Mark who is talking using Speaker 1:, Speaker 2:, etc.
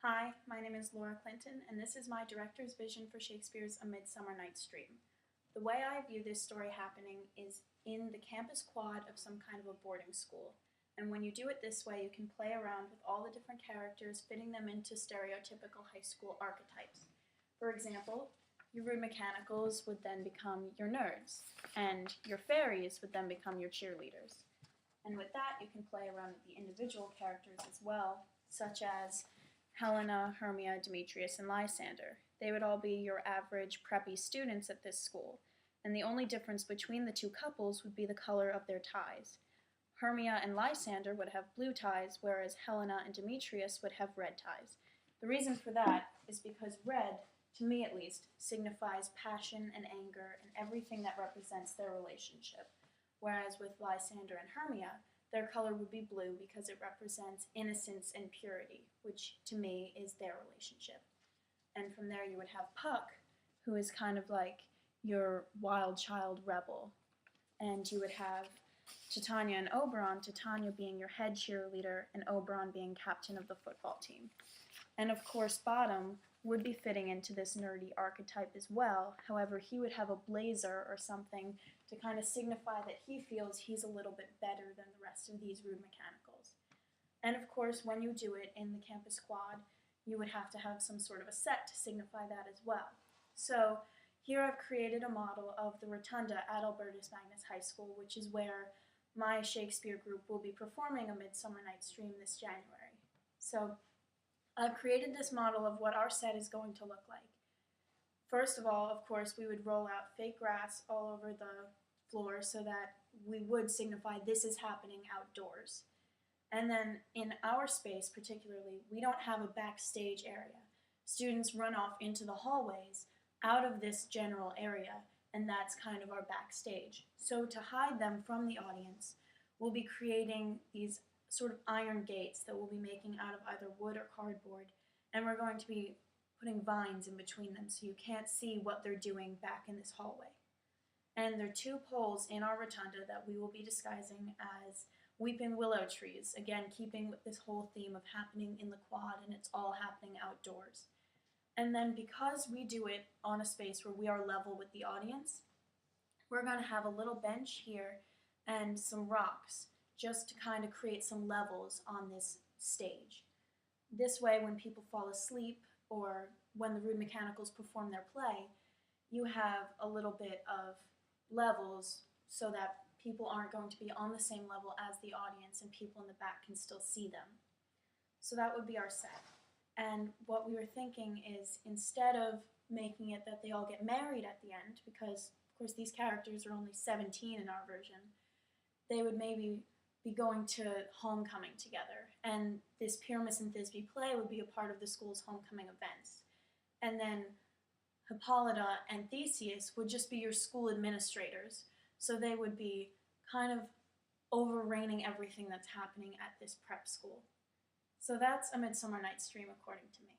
Speaker 1: Hi, my name is Laura Clinton, and this is my director's vision for Shakespeare's A Midsummer Night's Dream. The way I view this story happening is in the campus quad of some kind of a boarding school. And when you do it this way, you can play around with all the different characters, fitting them into stereotypical high school archetypes. For example, your rude mechanicals would then become your nerds, and your fairies would then become your cheerleaders. And with that, you can play around with the individual characters as well, such as Helena, Hermia, Demetrius, and Lysander. They would all be your average preppy students at this school, and the only difference between the two couples would be the color of their ties. Hermia and Lysander would have blue ties, whereas Helena and Demetrius would have red ties. The reason for that is because red, to me at least, signifies passion and anger and everything that represents their relationship, whereas with Lysander and Hermia, their color would be blue because it represents innocence and purity, which to me is their relationship. And from there you would have Puck, who is kind of like your wild child rebel. And you would have Titania and Oberon, Titania being your head cheerleader and Oberon being captain of the football team. And of course Bottom would be fitting into this nerdy archetype as well. However, he would have a blazer or something to kind of signify that he feels he's a little bit better than the rest of these rude mechanicals. And of course, when you do it in the campus quad, you would have to have some sort of a set to signify that as well. So here I've created a model of the rotunda at Albertus Magnus High School, which is where my Shakespeare group will be performing A Midsummer Night's Dream this January. So I've created this model of what our set is going to look like. First of all, of course, we would roll out fake grass all over the floor so that we would signify this is happening outdoors. And then in our space particularly, we don't have a backstage area. Students run off into the hallways out of this general area, and that's kind of our backstage. So to hide them from the audience, we'll be creating these sort of iron gates that we'll be making out of either wood or cardboard, and we're going to be putting vines in between them so you can't see what they're doing back in this hallway. And there are two poles in our rotunda that we will be disguising as weeping willow trees, again keeping with this whole theme of happening in the quad and it's all happening outdoors. And then because we do it on a space where we are level with the audience, we're going to have a little bench here and some rocks just to kind of create some levels on this stage. This way, when people fall asleep or when the rude mechanicals perform their play, you have a little bit of levels so that people aren't going to be on the same level as the audience and people in the back can still see them. So that would be our set. And what we were thinking is, instead of making it that they all get married at the end, because of course these characters are only 17 in our version, they would maybe be going to homecoming together, and this Pyramus and Thisbe play would be a part of the school's homecoming events. And then Hippolyta and Theseus would just be your school administrators, so they would be kind of overreigning everything that's happening at this prep school. So that's A Midsummer Night's Dream according to me.